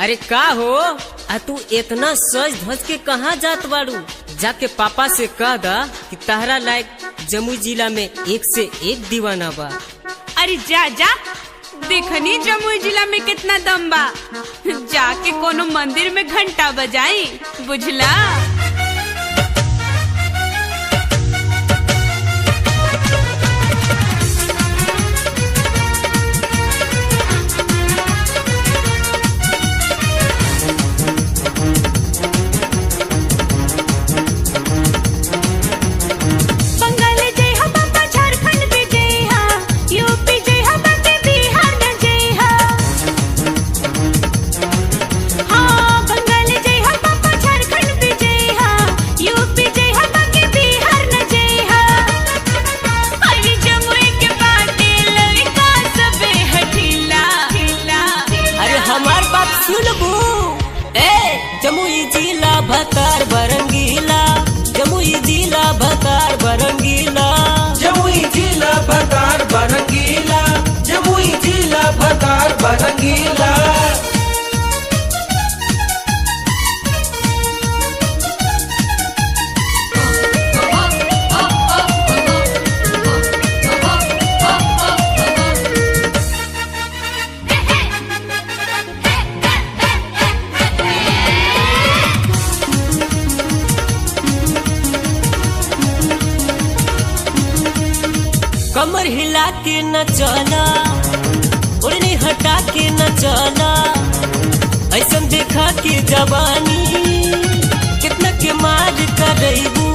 अरे का हो आ तू इतना सज धज के कहाँ जात बाड़ू? जाके पापा से कह दा कि तहरा लायक जमुई जिला में एक से एक दीवाना बा। अरे जा जा, देखनी जमुई जिला में कितना दम बा। जाके कोनो मंदिर में घंटा बजाई, बुझला। जमुई जिला भतार बरंगीला, जमुई जिला भतार बरंगीला, जमुई जिला भतार बरंगीला, जमुई जिला भतार बरंगीला। कमर हिला के न चला, ओढ़नी हटा के न चला, ऐसन देखा के जवानी कितना के मार करबू।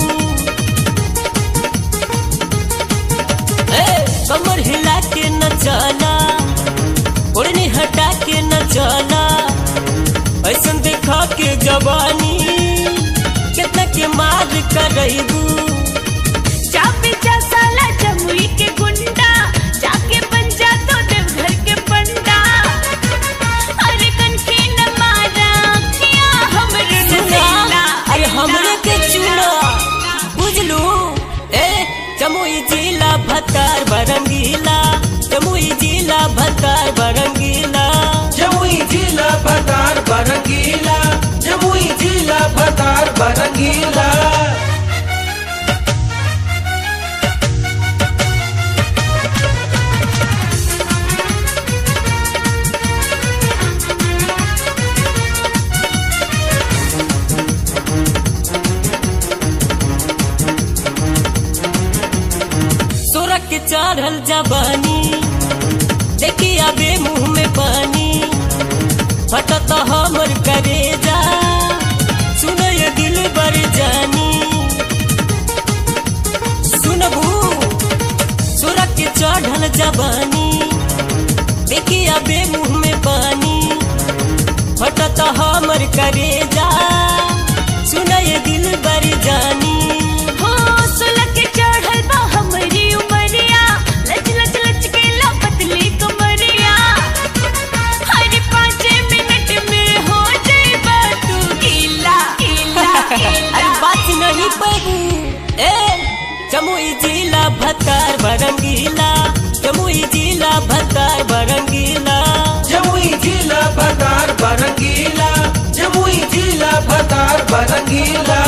कमर हिला के न चला, ओढ़नी हटा के न चला, ऐसन देखा के जवानी कितना के मार करबू। जमुई के गुंडा जाके बन जा तो देवघर के पंडा। अरे कनखी न मारा किया हमरे नसीला, अरे हमरे के चुना बुझलू। जमुई जिला भतार बरंगीला, जमुई जिला भतार बरंगीला, जमुई जिला भतार बरंगीला, जमुई जिला भतार बरंगीला। के चढ़ल जवानी देखी आबे मुंह में पानी, फटत हमर करेजा सुन ये दिल बर जानी। सुनबू सूरत के चढ़ल जवानी देखी आबे मुंह में पानी, फटत हमर करेजा सुन ये दिल बर जानी। हो सुलग के चढ़ल बा हमरी उमरिया, लच लच लच के ला पतली कमरिया। हर 5 मिनट में हो जाएगा तू गीला गीला गीला। अरे बात नहीं पबू। जमुई जिला भतार बरंगीला, जमुई जिला भतार बरंगीला, जमुई जिला भतार बरंगीला, जमुई जिला भतार बरंगीला।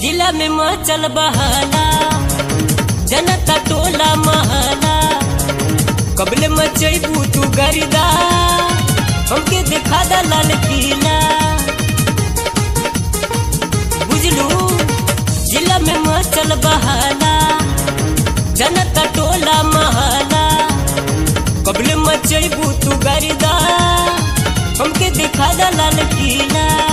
जिला में मचल बहाला, जनता टोला महला, कबले मचैबू तू गरिदा हमके दिखा दा लाल किला। बुझलू जिला में मचल बहाला, जनता टोला महला, कबले मचैबू तू गरिदा हमके दिखा दा लाल किला।